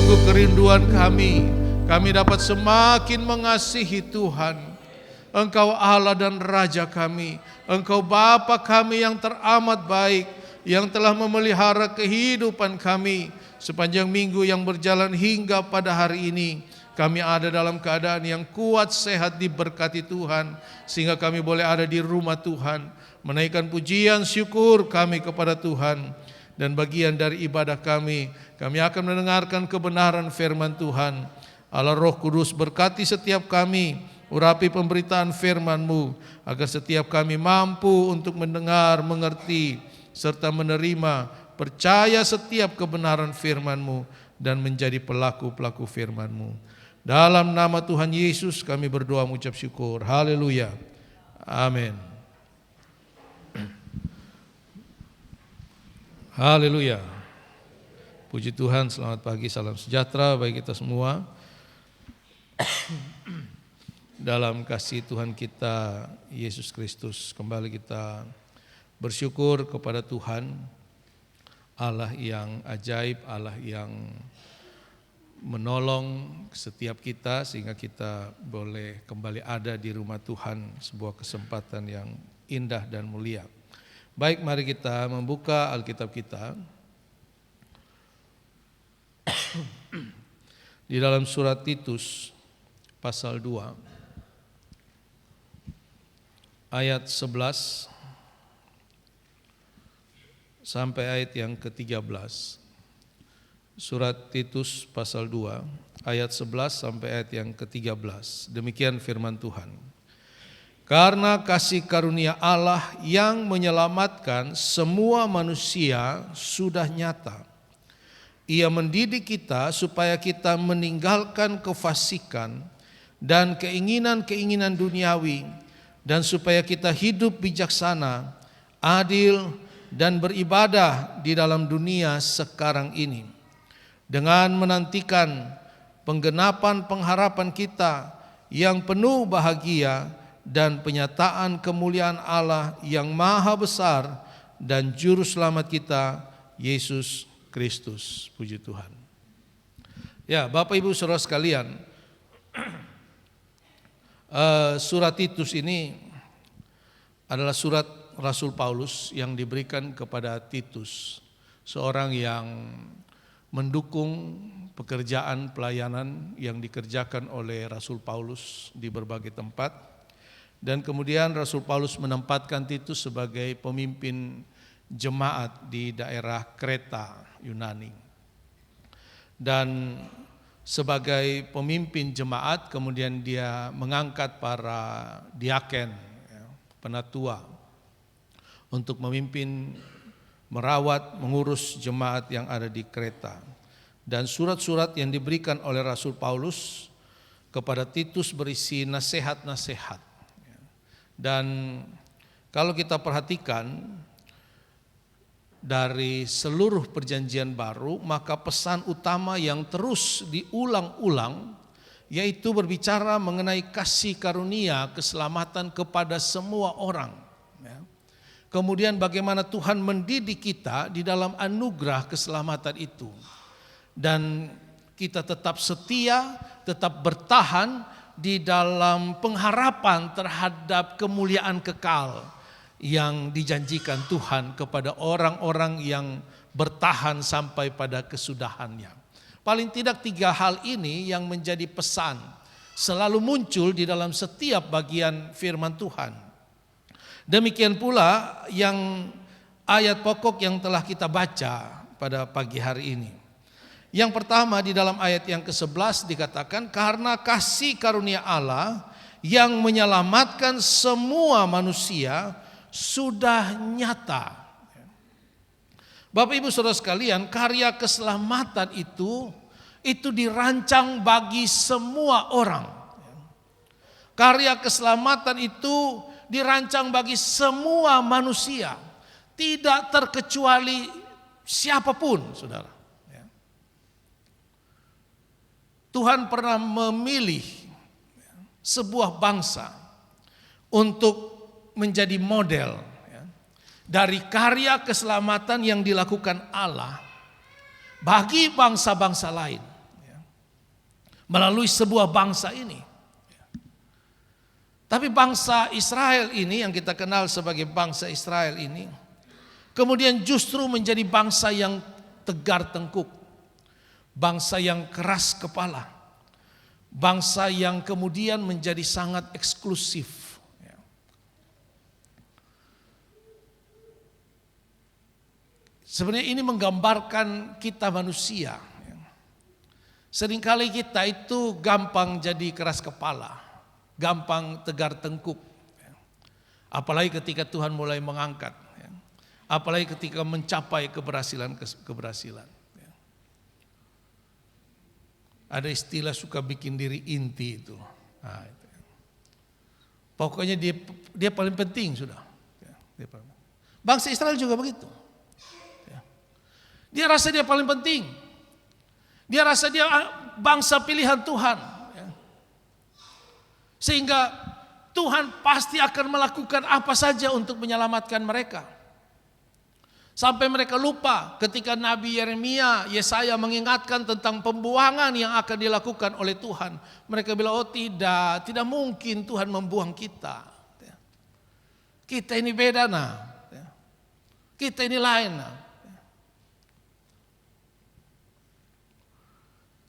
sungguh kerinduan kami dapat semakin mengasihi Tuhan. Engkau Allah dan Raja kami, Engkau Bapa kami yang teramat baik, yang telah memelihara kehidupan kami sepanjang minggu yang berjalan hingga pada hari ini. Kami ada dalam keadaan yang kuat, sehat, diberkati Tuhan, sehingga kami boleh ada di rumah Tuhan, menaikkan pujian syukur kami kepada Tuhan. Dan bagian dari ibadah kami akan mendengarkan kebenaran firman Tuhan. Allah Roh Kudus berkati setiap kami, urapi pemberitaan firman-Mu, agar setiap kami mampu untuk mendengar, mengerti, serta menerima, percaya setiap kebenaran firman-Mu, dan menjadi pelaku-pelaku firman-Mu. Dalam nama Tuhan Yesus kami berdoa mengucap syukur. Haleluya. Amin. Haleluya. Puji Tuhan, selamat pagi, salam sejahtera bagi kita semua. Dalam kasih Tuhan kita Yesus Kristus, kembali kita bersyukur kepada Tuhan, Allah yang ajaib, Allah yang menolong setiap kita sehingga kita boleh kembali ada di rumah Tuhan, sebuah kesempatan yang indah dan mulia. Baik, mari kita membuka Alkitab kita di dalam surat Titus pasal 2 ayat 11 sampai ayat yang ke-13. Surat Titus pasal 2 ayat 11 sampai ayat yang ke-13. Demikian firman Tuhan. Karena kasih karunia Allah yang menyelamatkan semua manusia sudah nyata. Ia mendidik kita supaya kita meninggalkan kefasikan dan keinginan-keinginan duniawi, dan supaya kita hidup bijaksana, adil, dan beribadah di dalam dunia sekarang ini, dengan menantikan penggenapan pengharapan kita yang penuh bahagia dan penyataan kemuliaan Allah yang maha besar dan juru selamat kita, Yesus Kristus. Puji Tuhan. Ya, Bapak Ibu Saudara sekalian, surat Titus ini adalah surat Rasul Paulus yang diberikan kepada Titus, seorang yang mendukung pekerjaan pelayanan yang dikerjakan oleh Rasul Paulus di berbagai tempat. Dan kemudian Rasul Paulus menempatkan Titus sebagai pemimpin jemaat di daerah Kreta, Yunani. Dan sebagai pemimpin jemaat kemudian dia mengangkat para diaken, penatua, untuk memimpin, merawat, mengurus jemaat yang ada di Kreta. Dan surat-surat yang diberikan oleh Rasul Paulus kepada Titus berisi nasihat-nasihat. Dan kalau kita perhatikan dari seluruh perjanjian baru, maka pesan utama yang terus diulang-ulang yaitu berbicara mengenai kasih karunia keselamatan kepada semua orang. Kemudian bagaimana Tuhan mendidik kita di dalam anugerah keselamatan itu, dan kita tetap setia, tetap bertahan di dalam pengharapan terhadap kemuliaan kekal yang dijanjikan Tuhan kepada orang-orang yang bertahan sampai pada kesudahannya. Paling tidak 3 hal ini yang menjadi pesan selalu muncul di dalam setiap bagian firman Tuhan. Demikian pula yang ayat pokok yang telah kita baca pada pagi hari ini. Yang pertama di dalam ayat yang ke-11 dikatakan, karena kasih karunia Allah yang menyelamatkan semua manusia sudah nyata. Bapak Ibu Saudara sekalian, karya keselamatan itu dirancang bagi semua orang. Karya keselamatan itu dirancang bagi semua manusia, tidak terkecuali siapapun, saudara. Tuhan pernah memilih sebuah bangsa untuk menjadi model dari karya keselamatan yang dilakukan Allah bagi bangsa-bangsa lain. melalui sebuah bangsa ini. Tapi bangsa Israel ini yang kita kenal sebagai bangsa Israel ini kemudian justru menjadi bangsa yang tegar tengkuk, bangsa yang keras kepala, bangsa yang kemudian menjadi sangat eksklusif. Sebenarnya ini menggambarkan kita manusia. Seringkali kita itu gampang jadi keras kepala, gampang tegar tengkuk. Apalagi ketika Tuhan mulai mengangkat, apalagi ketika mencapai keberhasilan. Ada istilah suka bikin diri inti itu. Nah, itu. Pokoknya dia paling penting sudah. Bangsa Israel juga begitu. Dia rasa dia paling penting. Dia rasa dia bangsa pilihan Tuhan. Sehingga Tuhan pasti akan melakukan apa saja untuk menyelamatkan mereka. Sampai mereka lupa ketika Nabi Yeremia, Yesaya mengingatkan tentang pembuangan yang akan dilakukan oleh Tuhan. Mereka bilang, oh tidak mungkin Tuhan membuang kita. Kita ini beda nah. Kita ini lain nah.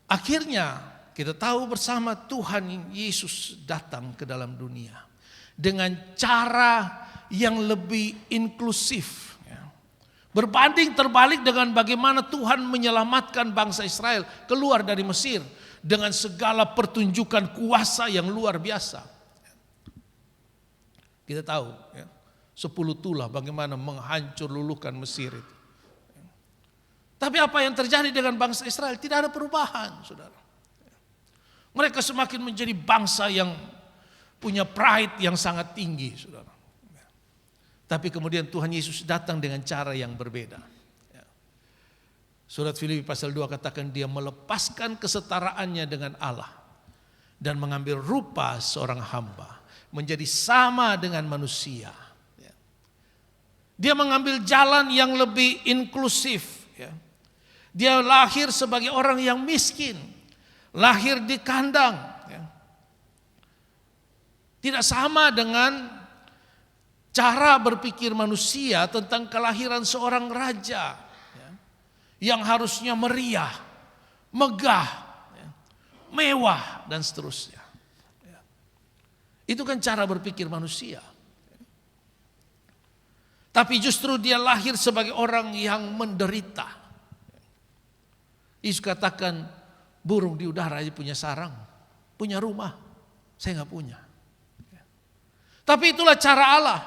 Akhirnya kita tahu bersama Tuhan Yesus datang ke dalam dunia dengan cara yang lebih inklusif. Berbanding terbalik dengan bagaimana Tuhan menyelamatkan bangsa Israel keluar dari Mesir dengan segala pertunjukan kuasa yang luar biasa. Kita tahu 10 tulah bagaimana menghancur luluhkan Mesir itu. Tapi apa yang terjadi dengan bangsa Israel? Tidak ada perubahan, saudara. Mereka semakin menjadi bangsa yang punya pride yang sangat tinggi, saudara. Tapi kemudian Tuhan Yesus datang dengan cara yang berbeda. Surat Filipi pasal 2 katakan dia melepaskan kesetaraannya dengan Allah dan mengambil rupa seorang hamba, menjadi sama dengan manusia. Dia mengambil jalan yang lebih inklusif. Dia lahir sebagai orang yang miskin, lahir di kandang. Tidak sama dengan cara berpikir manusia tentang kelahiran seorang raja yang harusnya meriah, megah, mewah dan seterusnya. Itu kan cara berpikir manusia. Tapi justru dia lahir sebagai orang yang menderita. Yesus katakan, burung di udara aja punya sarang, punya rumah, saya nggak punya. Tapi itulah cara Allah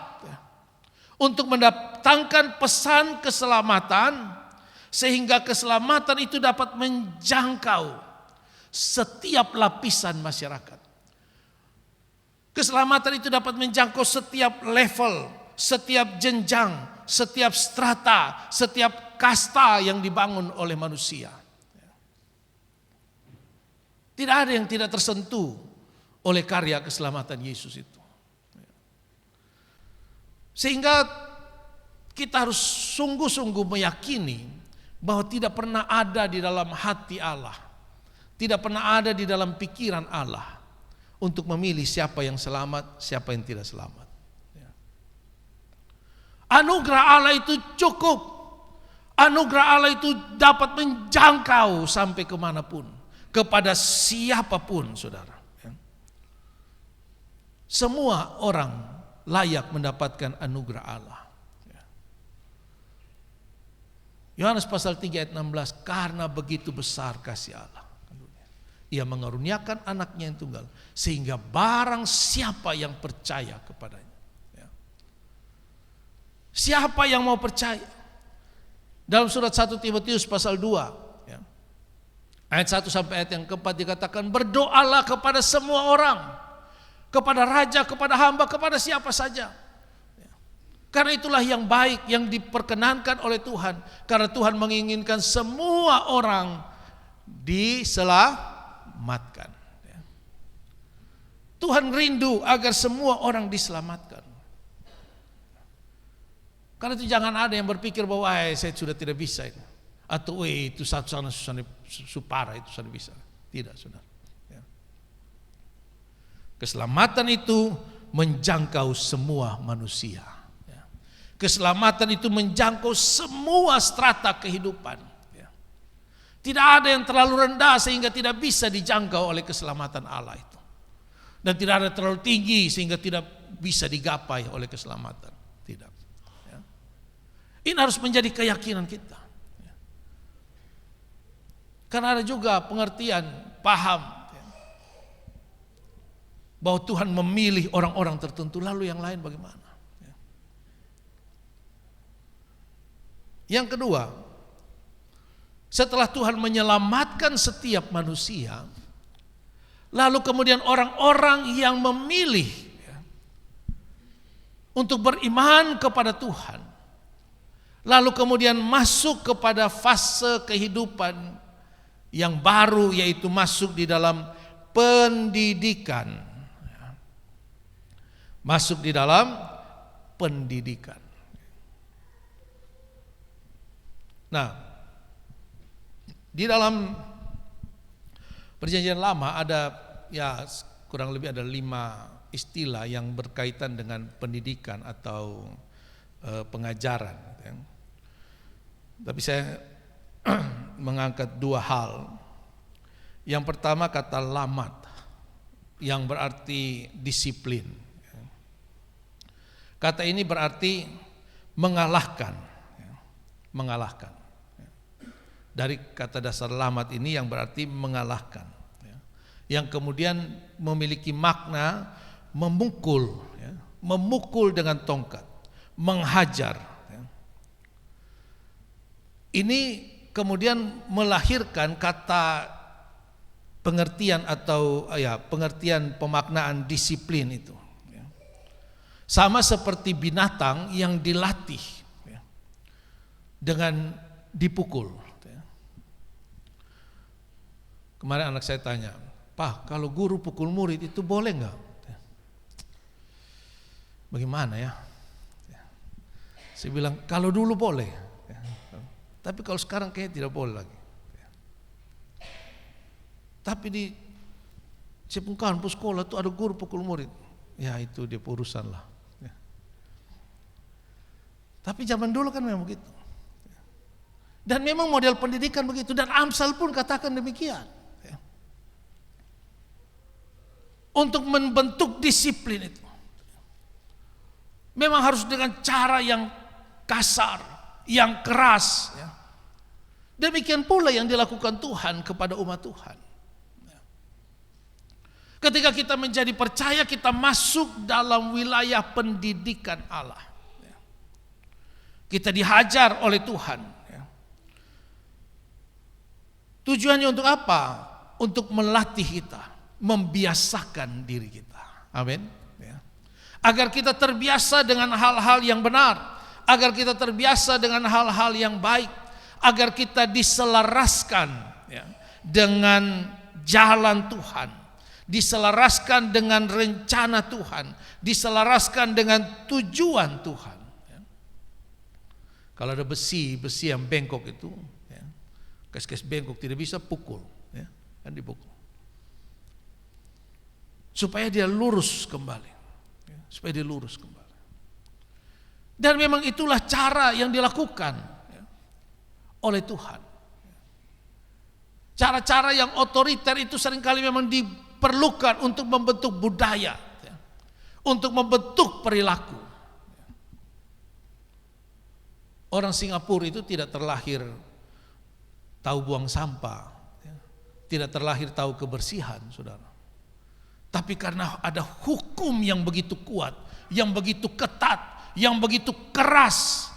untuk mendatangkan pesan keselamatan, sehingga keselamatan itu dapat menjangkau setiap lapisan masyarakat. Keselamatan itu dapat menjangkau setiap level, setiap jenjang, setiap strata, setiap kasta yang dibangun oleh manusia. Tidak ada yang tidak tersentuh oleh karya keselamatan Yesus itu. Sehingga kita harus sungguh-sungguh meyakini bahwa tidak pernah ada di dalam hati Allah, tidak pernah ada di dalam pikiran Allah untuk memilih siapa yang selamat, siapa yang tidak selamat. Anugerah Allah itu cukup. Anugerah Allah itu dapat menjangkau sampai kemanapun, kepada siapapun, saudara. Semua orang layak mendapatkan anugerah Allah. Yohanes pasal 3 ayat 16, karena begitu besar kasih Allah, Ia mengaruniakan anaknya yang tunggal, sehingga barang siapa yang percaya kepadanya. Siapa yang mau percaya? Dalam surat 1 Timotius pasal 2 ayat 1 sampai ayat yang keempat dikatakan, berdoalah kepada semua orang, kepada raja, kepada hamba, kepada siapa saja. Karena itulah yang baik, yang diperkenankan oleh Tuhan. Karena Tuhan menginginkan semua orang diselamatkan. Tuhan rindu agar semua orang diselamatkan. Karena itu jangan ada yang berpikir bahwa saya sudah tidak bisa ini. Atau itu satu sana susah parah itu sudah bisa. Tidak, saudara. Keselamatan itu menjangkau semua manusia. Keselamatan itu menjangkau semua strata kehidupan. Tidak ada yang terlalu rendah sehingga tidak bisa dijangkau oleh keselamatan Allah itu. Dan tidak ada terlalu tinggi sehingga tidak bisa digapai oleh keselamatan. Tidak. Ini harus menjadi keyakinan kita. Karena ada juga pengertian, paham bahwa Tuhan memilih orang-orang tertentu, lalu yang lain bagaimana? Yang kedua, setelah Tuhan menyelamatkan setiap manusia, lalu kemudian orang-orang yang memilih untuk beriman kepada Tuhan, lalu kemudian masuk kepada fase kehidupan yang baru, yaitu masuk di dalam pendidikan. Masuk di dalam pendidikan. Nah, di dalam Perjanjian Lama ada kurang lebih ada 5 istilah yang berkaitan dengan pendidikan atau pengajaran. Tapi saya mengangkat 2 hal. Yang pertama kata lamat, yang berarti disiplin. Kata ini berarti mengalahkan. Mengalahkan. Dari kata dasar lamat ini yang berarti mengalahkan, yang kemudian memiliki makna memukul, memukul dengan tongkat, menghajar. Ini kemudian melahirkan kata pengertian atau pengertian pemaknaan disiplin itu. Sama seperti binatang yang dilatih dengan dipukul. Kemarin anak saya tanya, "Pak, kalau guru pukul murid itu boleh enggak?" Bagaimana ya? Saya bilang, kalau dulu boleh. Tapi kalau sekarang kayaknya tidak boleh lagi. Tapi di sepung kampus sekolah itu ada guru pukul murid. Ya itu dia urusan lah. Tapi zaman dulu kan memang begitu. Dan memang model pendidikan begitu. Dan Amsal pun katakan demikian. Untuk membentuk disiplin itu memang harus dengan cara yang kasar, yang keras. Demikian pula yang dilakukan Tuhan kepada umat Tuhan. Ketika kita menjadi percaya, kita masuk dalam wilayah pendidikan Allah. Kita dihajar oleh Tuhan. Tujuannya untuk apa? Untuk melatih kita, membiasakan diri kita. Amin. Agar kita terbiasa dengan hal-hal yang benar, agar kita terbiasa dengan hal-hal yang baik, agar kita diselaraskan dengan jalan Tuhan, diselaraskan dengan rencana Tuhan, diselaraskan dengan tujuan Tuhan. Kalau ada besi yang bengkok itu, kes bengkok tidak bisa pukul, kan dipukul. Supaya dia lurus kembali. Dan memang itulah cara yang dilakukan oleh Tuhan. Cara-cara yang otoriter itu seringkali memang diperlukan untuk membentuk budaya, untuk membentuk perilaku. Orang Singapura itu tidak terlahir tahu buang sampah, tidak terlahir tahu kebersihan, saudara. Tapi karena ada hukum yang begitu kuat, yang begitu ketat, yang begitu keras,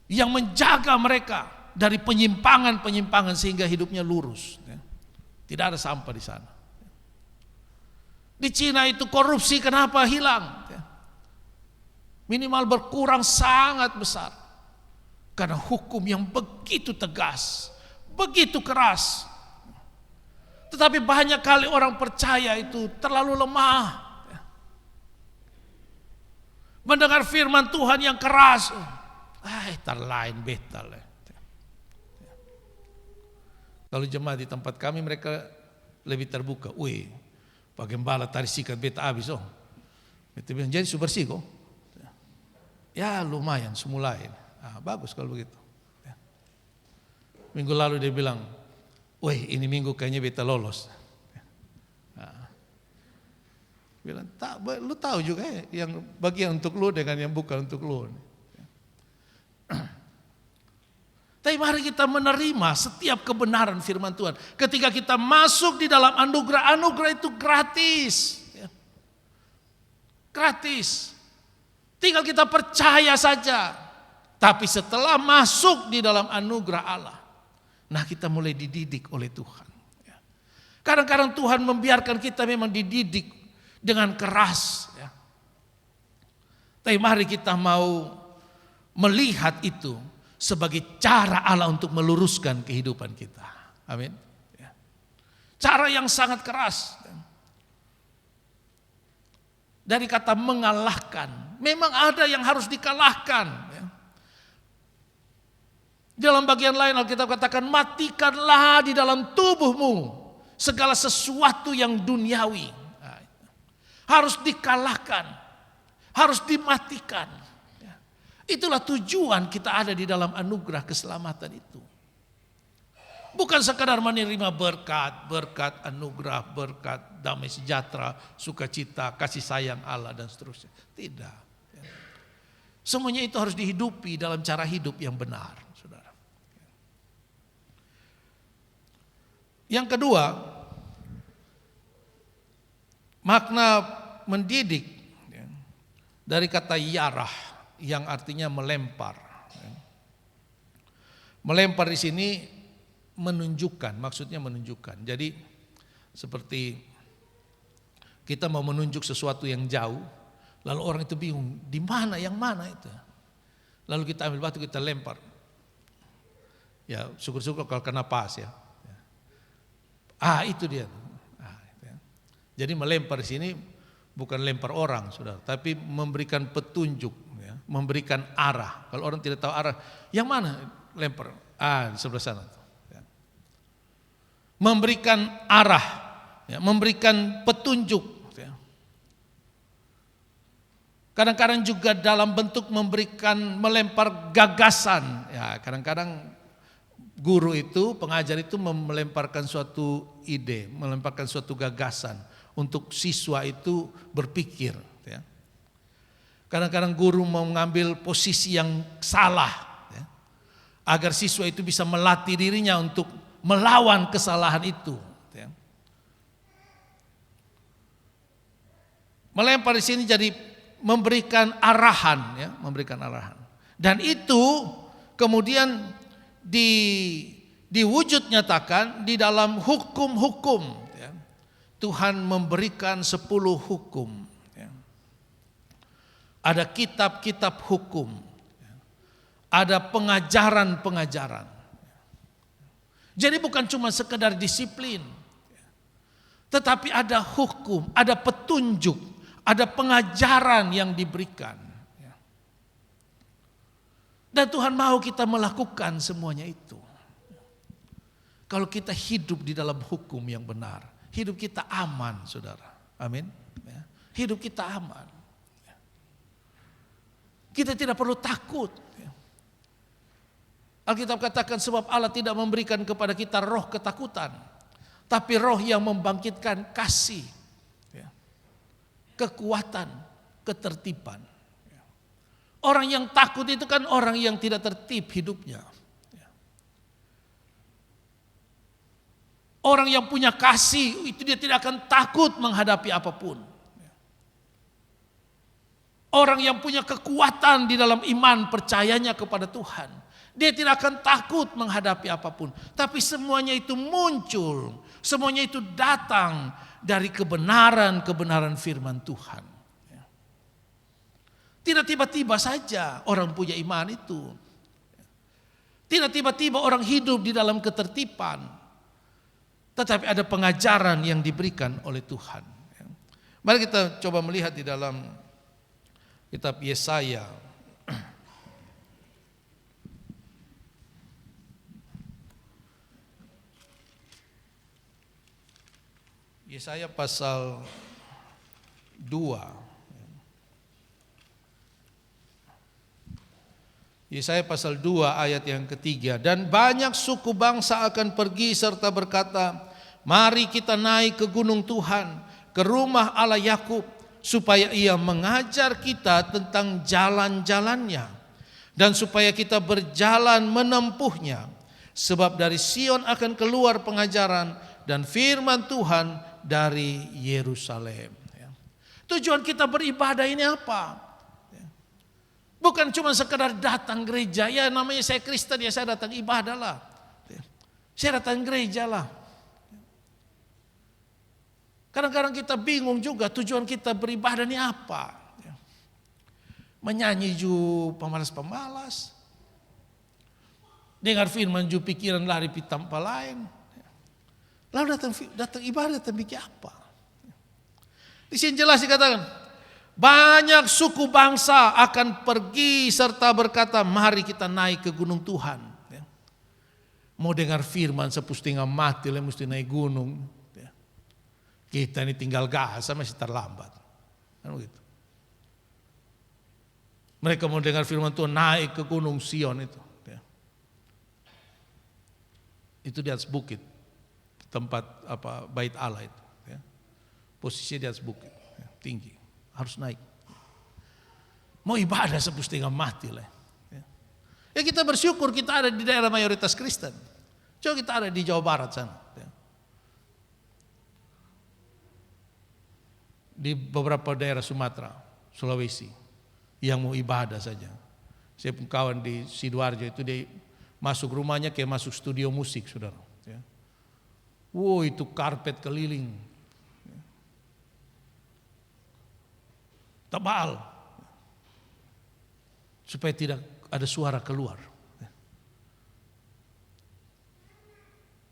yang menjaga mereka dari penyimpangan-penyimpangan sehingga hidupnya lurus. Tidak ada sampah di sana. Di Cina itu korupsi kenapa hilang? Minimal berkurang sangat besar. Karena hukum yang begitu tegas, begitu keras. Tetapi banyak kali orang percaya itu terlalu lemah. Mendengar firman Tuhan yang keras, lain betal. Kalau jemaat di tempat kami mereka lebih terbuka. Wih, Pak Gembala tadi sikat beta habis oh. Beta bilang, jadi sudah bersih kok. Ya lumayan, semulai. Bagus kalau begitu. Minggu lalu dia bilang, wih ini minggu kayaknya beta lolos. Bilang, lu tahu juga ya, yang bagian untuk lu dengan yang bukan untuk lu. Tapi mari kita menerima setiap kebenaran firman Tuhan. Ketika kita masuk di dalam anugerah, anugerah itu gratis. Gratis. Tinggal kita percaya saja. Tapi setelah masuk di dalam anugerah Allah, nah kita mulai dididik oleh Tuhan. Kadang-kadang Tuhan membiarkan kita memang dididik dengan keras. Tapi mari kita mau melihat itu sebagai cara Allah untuk meluruskan kehidupan kita. Amin. Cara yang sangat keras. Dari kata mengalahkan. Memang ada yang harus dikalahkan. Dalam bagian lain Alkitab katakan, matikanlah di dalam tubuhmu segala sesuatu yang duniawi. Harus dikalahkan. Harus dimatikan. Itulah tujuan kita ada di dalam anugerah keselamatan itu. Bukan sekadar menerima berkat anugerah, berkat damai sejahtera, sukacita, kasih sayang Allah dan seterusnya. Tidak. Semuanya itu harus dihidupi dalam cara hidup yang benar, saudara. Yang kedua, makna mendidik dari kata yarah, yang artinya melempar. Melempar di sini menunjukkan, maksudnya menunjukkan. Jadi seperti kita mau menunjuk sesuatu yang jauh, lalu orang itu bingung, di mana, yang mana itu. Lalu kita ambil batu, kita lempar. Ya syukur-syukur kalau kena pas ya. Itu dia. Jadi melempar di sini bukan lempar orang, saudara, tapi memberikan petunjuk. Memberikan arah. Kalau orang tidak tahu arah, yang mana lempar? Di sebelah sana. Memberikan arah, memberikan petunjuk. Kadang-kadang juga dalam bentuk memberikan, melempar gagasan. Ya, kadang-kadang guru itu, pengajar itu melemparkan suatu ide, melemparkan suatu gagasan untuk siswa itu berpikir. Kadang-kadang guru mau mengambil posisi yang salah agar siswa itu bisa melatih dirinya untuk melawan kesalahan itu. Melempar di sini jadi memberikan arahan, memberikan arahan. Dan itu kemudian diwujud nyatakan di dalam hukum-hukum. Tuhan memberikan 10 hukum. Ada kitab-kitab hukum, ada pengajaran-pengajaran. Jadi bukan cuma sekedar disiplin, tetapi ada hukum, ada petunjuk, ada pengajaran yang diberikan. Dan Tuhan mau kita melakukan semuanya itu. Kalau kita hidup di dalam hukum yang benar, hidup kita aman, saudara. Amin. Hidup kita aman. Kita tidak perlu takut. Alkitab katakan sebab Allah tidak memberikan kepada kita roh ketakutan, tapi roh yang membangkitkan kasih, kekuatan, ketertiban. Orang yang takut itu kan orang yang tidak tertib hidupnya. Orang yang punya kasih itu dia tidak akan takut menghadapi apapun. Orang yang punya kekuatan di dalam iman percayanya kepada Tuhan, dia tidak akan takut menghadapi apapun. Tapi semuanya itu muncul, semuanya itu datang dari kebenaran-kebenaran firman Tuhan. Tidak tiba-tiba saja orang punya iman itu. Tidak tiba-tiba orang hidup di dalam ketertiban. Tetapi ada pengajaran yang diberikan oleh Tuhan. Mari kita coba melihat di dalam kitab Yesaya. Yesaya pasal 2. Yesaya pasal 2 ayat yang ketiga. Dan banyak suku bangsa akan pergi serta berkata, mari kita naik ke gunung Tuhan, ke rumah Allah Yakub, supaya ia mengajar kita tentang jalan-jalannya, dan supaya kita berjalan menempuhnya. Sebab dari Sion akan keluar pengajaran dan firman Tuhan dari Yerusalem. Tujuan kita beribadah ini apa? Bukan cuma sekedar datang gereja. Ya namanya saya Kristen, ya saya datang ibadah lah. Saya datang gereja lah. Kadang-kadang kita bingung juga tujuan kita beribadah ini apa. Menyanyi ju pemalas-pemalas. Dengar firman ju pikiran lari pi tanpa lain. Lalu datang ibadah datang bikin apa? Di sini jelas dikatakan, banyak suku bangsa akan pergi serta berkata, mari kita naik ke gunung Tuhan. Mau dengar firman sepustingan mati lah mesti naik gunung. Kita ini tinggal gas masih terlambat. Kan begitu. Mereka mau dengar firman Tuhan naik ke gunung Sion itu. Itu di atas bukit. Tempat bait Allah itu. Posisinya di atas bukit. Tinggi. Harus naik. Mau ibadah sepustingan mati lah. Ya kita bersyukur kita ada di daerah mayoritas Kristen. Coba kita ada di Jawa Barat sana. Di beberapa daerah Sumatera, Sulawesi yang mau ibadah saja. Saya pun kawan di Sidoarjo itu dia masuk rumahnya kayak masuk studio musik, saudara. Wow, itu karpet keliling. Tebal. Supaya tidak ada suara keluar.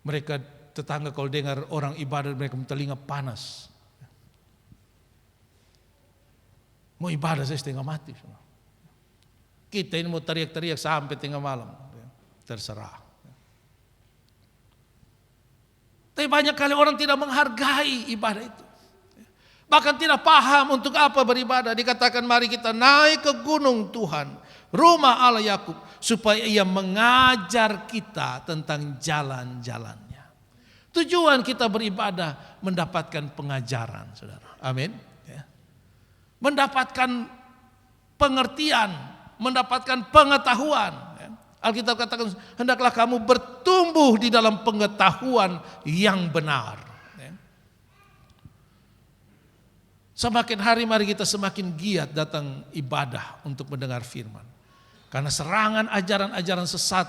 Mereka tetangga kalau dengar orang ibadah mereka telinga panas. Mau ibadah saya setengah mati. Kita ini mau teriak-teriak sampai tengah malam. Terserah. Tapi banyak kali orang tidak menghargai ibadah itu. Bahkan tidak paham untuk apa beribadah. Dikatakan mari kita naik ke gunung Tuhan, rumah Allah Yakub, supaya ia mengajar kita tentang jalan-jalannya. Tujuan kita beribadah mendapatkan pengajaran, saudara. Amin. Mendapatkan pengertian, mendapatkan pengetahuan. Alkitab katakan hendaklah kamu bertumbuh di dalam pengetahuan yang benar. Semakin hari mari kita semakin giat datang ibadah untuk mendengar firman. Karena serangan ajaran-ajaran sesat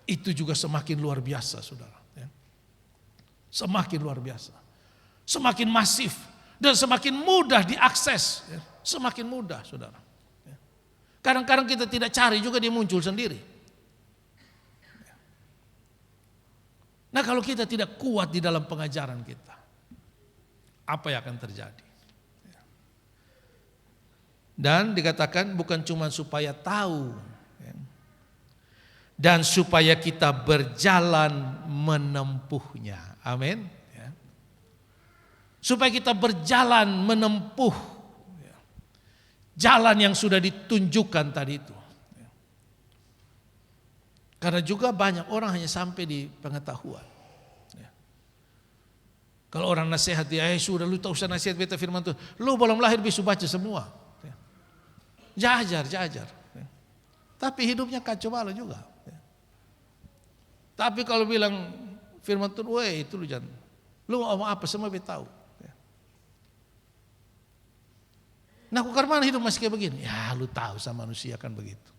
itu juga semakin luar biasa, saudara. Semakin luar biasa. Semakin masif dan semakin mudah diakses. Semakin mudah, saudara. Kadang-kadang kita tidak cari juga dia muncul sendiri. Nah kalau kita tidak kuat di dalam pengajaran kita, apa yang akan terjadi? Dan dikatakan bukan cuma supaya tahu, dan supaya kita berjalan menempuhnya. Amin. Supaya kita berjalan menempuh jalan yang sudah ditunjukkan tadi itu. Karena juga banyak orang hanya sampai di pengetahuan. Kalau orang nasihat dia, sudah lu tak usah nasihat beta firman Tuhan. Lu belum lahir bisa baca semua. Jajar. Tapi hidupnya kacau balau juga. Tapi kalau bilang firman Tuhan, weh itu lu jangan. Lu ngomong apa semua beta tahu. Nah kukar mana hidup masih kayak begini? Ya lu tahu sama manusia kan begitu.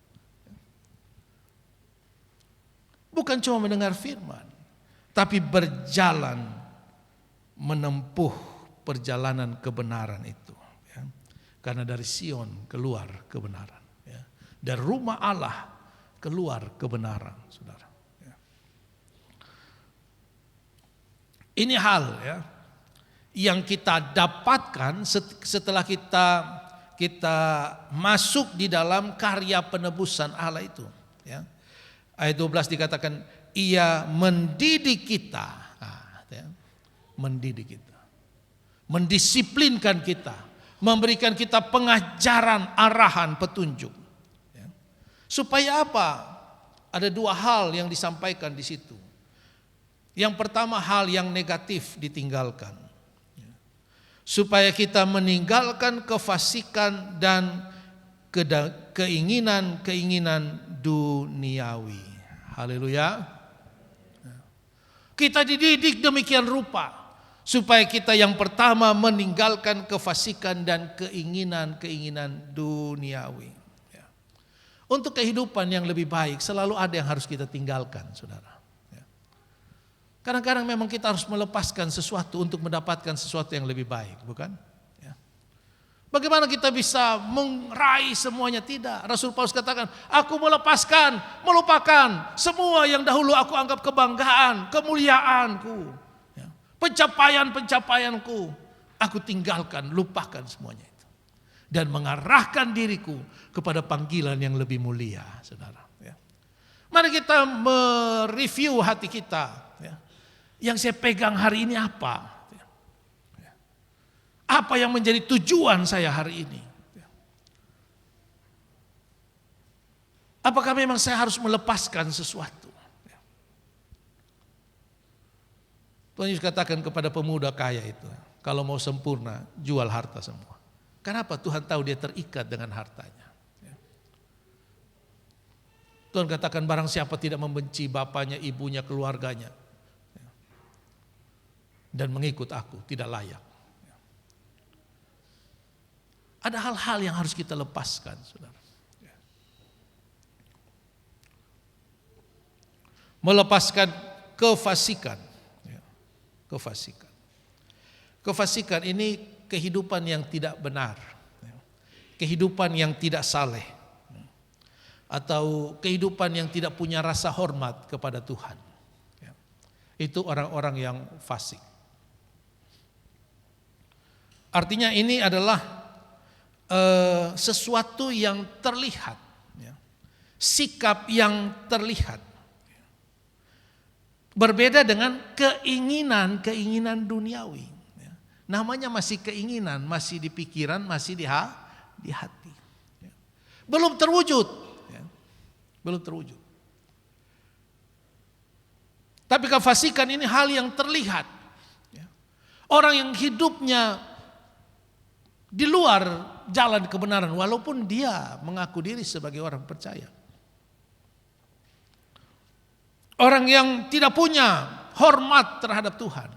Bukan cuma mendengar firman, tapi berjalan menempuh perjalanan kebenaran itu. Karena dari Sion keluar kebenaran. Dari rumah Allah keluar kebenaran, saudara. Ini hal yang kita dapatkan setelah kita masuk di dalam karya penebusan Allah itu. Ayat 12 dikatakan ia mendidik kita. mendidik kita, mendisiplinkan kita, memberikan kita pengajaran, arahan, petunjuk. Ya. Supaya apa? Ada dua hal yang disampaikan di situ. Yang pertama, hal yang negatif ditinggalkan. Ya. Supaya kita meninggalkan kefasikan dan keinginan-keinginan duniawi. Haleluya. Kita dididik demikian rupa supaya kita yang pertama meninggalkan kefasikan dan keinginan-keinginan duniawi. Ya. Untuk kehidupan yang lebih baik selalu ada yang harus kita tinggalkan, saudara. Ya. Kadang-kadang memang kita harus melepaskan sesuatu untuk mendapatkan sesuatu yang lebih baik, bukan? Bagaimana kita bisa meraih semuanya? Tidak. Rasul Paulus katakan, aku melupakan semua yang dahulu aku anggap kebanggaan, kemuliaanku, ya, pencapaian-pencapaianku. Aku tinggalkan, lupakan semuanya itu. Dan mengarahkan diriku kepada panggilan yang lebih mulia, saudara. Ya. Mari kita mereview hati kita. Ya. Yang saya pegang hari ini apa? Apa yang menjadi tujuan saya hari ini? Apakah memang saya harus melepaskan sesuatu? Tuhan Yesus katakan kepada pemuda kaya itu, kalau mau sempurna, jual harta semua. Kenapa? Tuhan tahu dia terikat dengan hartanya. Tuhan katakan barang siapa tidak membenci bapaknya, ibunya, keluarganya, dan mengikut aku, tidak layak. Ada hal-hal yang harus kita lepaskan, saudara. Melepaskan kefasikan. Kefasikan. Kefasikan ini kehidupan yang tidak benar. Kehidupan yang tidak saleh. Atau kehidupan yang tidak punya rasa hormat kepada Tuhan. Itu orang-orang yang fasik. Artinya ini adalah sesuatu yang terlihat, ya. Sikap yang terlihat, berbeda dengan keinginan duniawi. Ya. Namanya masih keinginan, masih di pikiran, masih di hati. Ya. Belum terwujud, ya. Belum terwujud. Tapi kefasikan ini hal yang terlihat. Ya. Orang yang hidupnya di luar jalan kebenaran walaupun dia mengaku diri sebagai orang percaya. Orang yang tidak punya hormat terhadap Tuhan.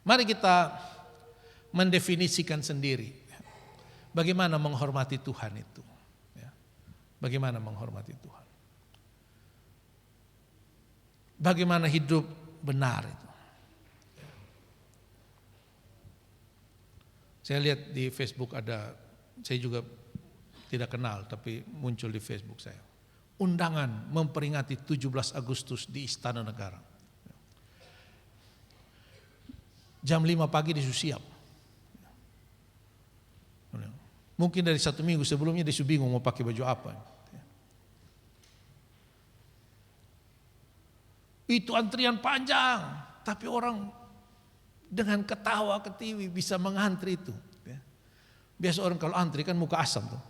Mari kita mendefinisikan sendiri bagaimana menghormati Tuhan itu. Bagaimana menghormati Tuhan. Bagaimana hidup benar itu. Saya lihat di Facebook ada, saya juga tidak kenal tapi muncul di Facebook saya. Undangan memperingati 17 Agustus di Istana Negara. Jam 5 pagi disuruh siap. Mungkin dari 1 minggu sebelumnya disuruh bingung mau pakai baju apa. Itu antrian panjang, tapi orang dengan ketawa ketiwi bisa mengantri itu. Biasa orang kalau antri kan muka asam tuh.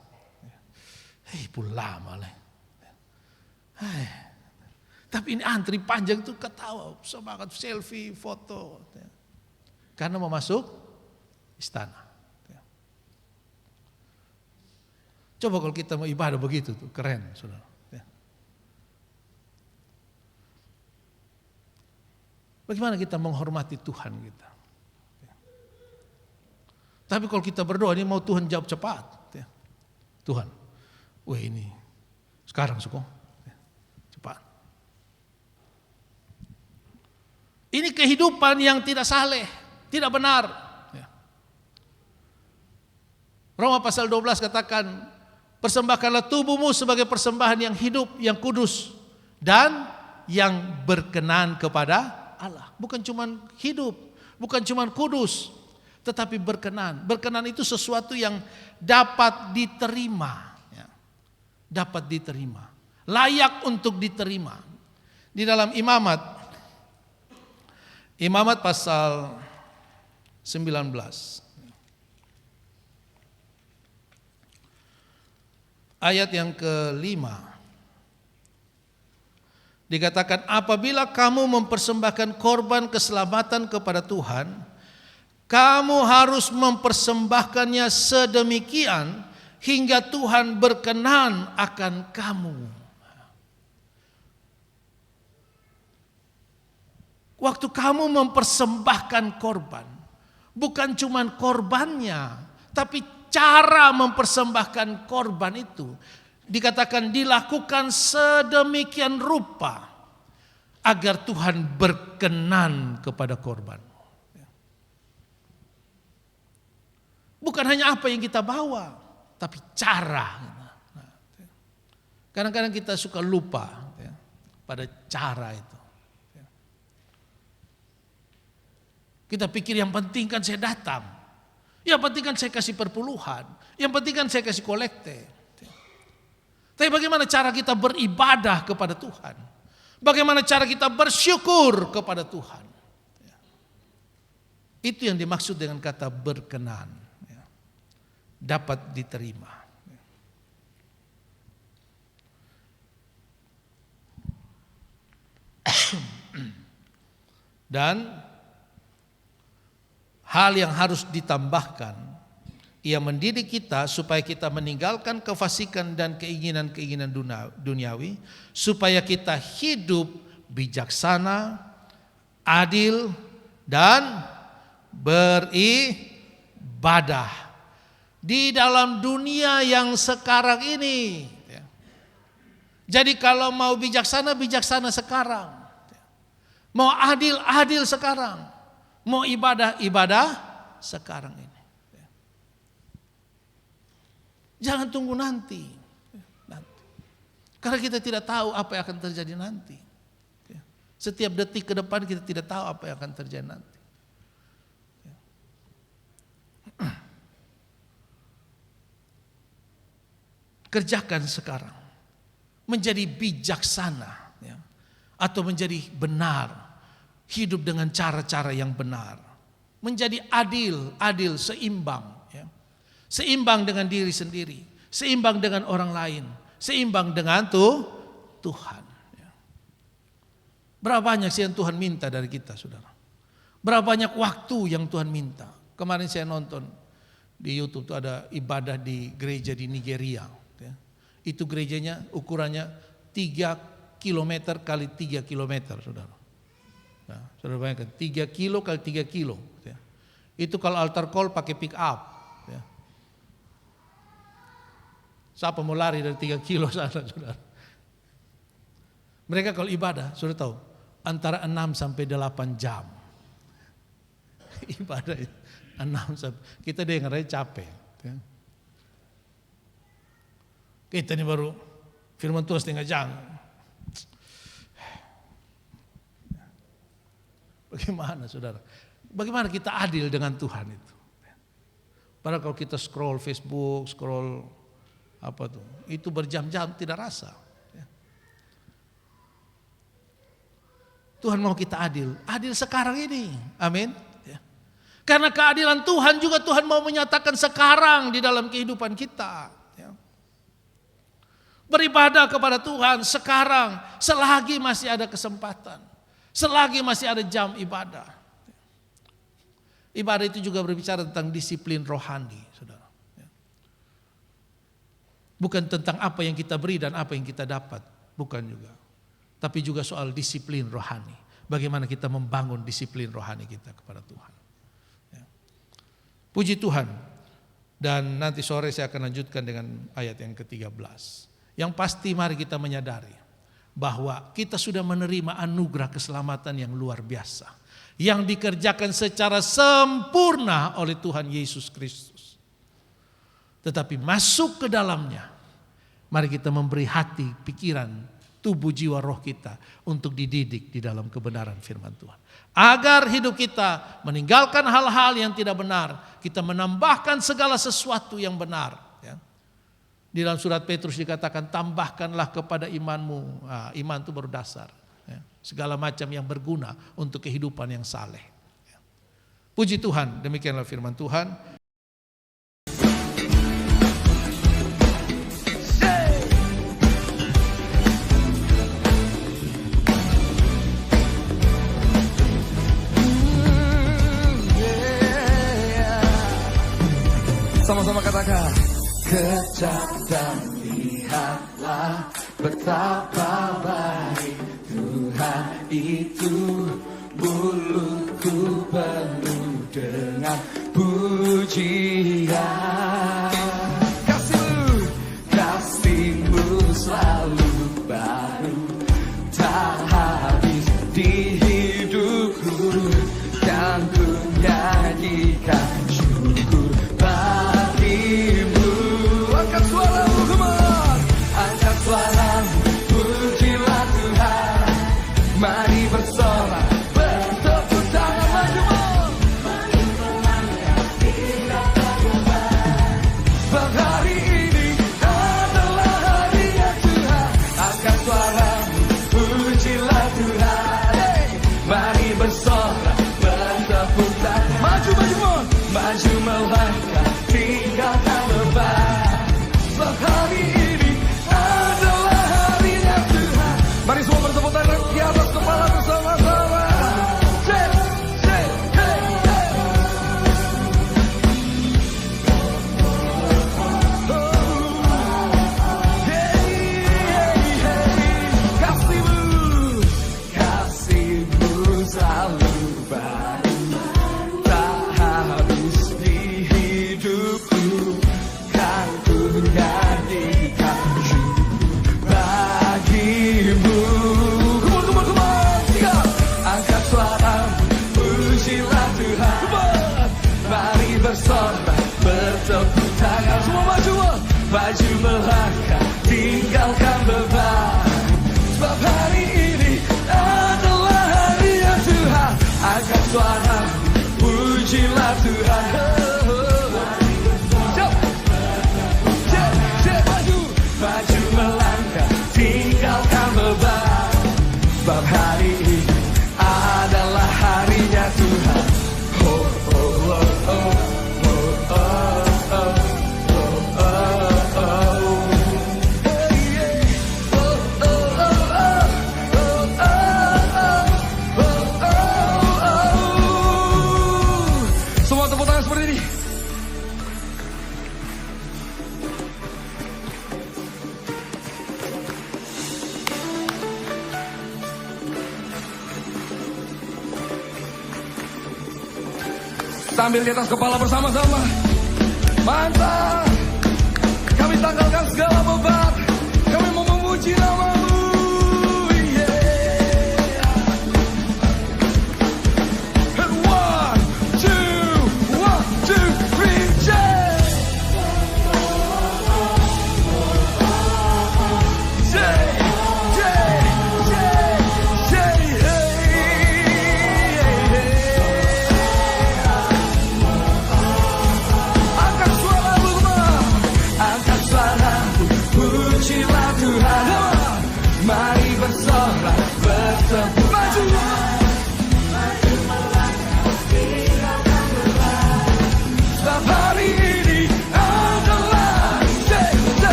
Pun lama lah. Tapi ini antri panjang tuh ketawa, semangat selfie, foto. Karena mau masuk istana. Coba kalau kita mau ibadah begitu tuh, keren, saudara. Bagaimana kita menghormati Tuhan kita? Tapi kalau kita berdoa ini mau Tuhan jawab cepat. Tuhan, ini sekarang suko, cepat. Ini kehidupan yang tidak saleh, tidak benar. Roma pasal 12 katakan, persembahkanlah tubuhmu sebagai persembahan yang hidup, yang kudus, dan yang berkenan kepada Allah. Bukan cuma hidup, bukan cuma kudus, tetapi berkenan. Berkenan itu sesuatu yang dapat diterima. Dapat diterima. Layak untuk diterima. Di dalam Imamat Imamat pasal 19. Ayat yang kelima. Dikatakan, apabila kamu mempersembahkan korban keselamatan kepada Tuhan, kamu harus mempersembahkannya sedemikian hingga Tuhan berkenan akan kamu. Waktu kamu mempersembahkan korban, bukan cuma korbannya, tapi cara mempersembahkan korban itu dikatakan dilakukan sedemikian rupa agar Tuhan berkenan kepada korban. Bukan hanya apa yang kita bawa, tapi cara. Kadang-kadang kita suka lupa pada cara itu. Kita pikir yang penting kan saya datang, yang penting kan saya kasih perpuluhan, yang penting kan saya kasih kolekte. Tapi bagaimana cara kita beribadah kepada Tuhan? Bagaimana cara kita bersyukur kepada Tuhan? Itu yang dimaksud dengan kata berkenan. Dapat diterima. Dan hal yang harus ditambahkan, ia mendidik kita supaya kita meninggalkan kefasikan dan keinginan-keinginan duniawi, supaya kita hidup bijaksana, adil, dan beribadah di dalam dunia yang sekarang ini. Jadi kalau mau bijaksana, bijaksana sekarang. Mau adil, adil sekarang. Mau ibadah, ibadah sekarang ini. Jangan tunggu nanti. Karena kita tidak tahu apa yang akan terjadi nanti. Setiap detik ke depan kita tidak tahu apa yang akan terjadi nanti. Kerjakan sekarang. Menjadi bijaksana. Atau menjadi benar. Hidup dengan cara-cara yang benar. Menjadi adil, seimbang. Seimbang dengan diri sendiri, seimbang dengan orang lain, seimbang dengan Tuhan. Berapa banyak sih yang Tuhan minta dari kita, saudara? Berapa banyak waktu yang Tuhan minta? Kemarin saya nonton di YouTube tuh ada ibadah di gereja di Nigeria. Itu gerejanya ukurannya 3 kilometer kali 3 kilometer, saudara. Nah, saudara bayangkan 3 kilo kali 3 kilo. Itu kalau altar call pakai pick up. Siapa mau lari dari 3 kilo sana, saudara? Mereka kalau ibadah, sudah tahu, antara 6 sampai 8 jam. Ibadah 6 sampai, kita dengar aja capek. Kita ini baru firman Tuhan setengah jam. Bagaimana, saudara? Bagaimana kita adil dengan Tuhan itu? Padahal kalau kita scroll Facebook, scroll apa tuh? Itu berjam-jam tidak rasa. Tuhan mau kita adil sekarang ini. Amin. Karena keadilan Tuhan juga Tuhan mau menyatakan sekarang di dalam kehidupan kita. Beribadah kepada Tuhan sekarang, selagi masih ada kesempatan, selagi masih ada jam ibadah. Ibadah itu juga berbicara tentang disiplin rohani, saudara. Bukan tentang apa yang kita beri dan apa yang kita dapat, bukan juga. Tapi juga soal disiplin rohani. Bagaimana kita membangun disiplin rohani kita kepada Tuhan. Puji Tuhan. Dan nanti sore saya akan lanjutkan dengan ayat yang ke-13. Yang pasti mari kita menyadari bahwa kita sudah menerima anugerah keselamatan yang luar biasa. Yang dikerjakan secara sempurna oleh Tuhan Yesus Kristus. Tetapi masuk ke dalamnya, mari kita memberi hati, pikiran, tubuh, jiwa, roh kita untuk dididik di dalam kebenaran firman Tuhan. Agar hidup kita meninggalkan hal-hal yang tidak benar, kita menambahkan segala sesuatu yang benar. Di dalam surat Petrus dikatakan tambahkanlah kepada imanmu. Nah, iman itu baru dasar. ya, segala macam yang berguna untuk kehidupan yang saleh. Ya. Puji Tuhan, demikianlah firman Tuhan. Sama-sama katakan, kejap dan lihatlah betapa baik Tuhan itu. Mulutku penuh dengan pujian. Kasih-Mu selalu baru, tak habis di hidupku, dan ku nyanyikan syukur bagimu. Angkat suaramu, come on. Angkat suaramu, pujilah Tuhan. Mari bersorak, bertepuk tangan, maju. Mari melangkah, tidak tergoyah. Sebab hari ini adalah harinya Tuhan. Angkat suaramu, pujilah Tuhan. Hey. Mari bersorak, bertepuk tangan, maju, maju melangkah, tinggalkan beban. Sebab hari ini adalah harinya Tuhan. Mari semua bertepuk tangan di atas kepala bersama-sama. Say, hey, hey. Kasih-Mu selalu baru, tak habis di hidupku, kan ku nyanyikan syukur bagimu. Come on, tiga. Angkat suara, pujilah Tuhan. Mari bersorak, bertepuk tangan, semua maju, maju melangkah, tinggalkan beban. Sebab hari ini adalah harinya Tuhan. Angkat suara, pujilah Tuhan. Maju melangkah, tinggalkan beban. Sebab hari ini adalah harinya Tuhan. Oh, oh, oh, oh, oh, oh, oh, oh, oh, oh. Hey, hey. Oh, oh, oh, oh, oh, oh, oh, oh, oh, oh. Semua tepuk tangan seperti ini. Sambil di atas kepala bersama-sama. Mantap.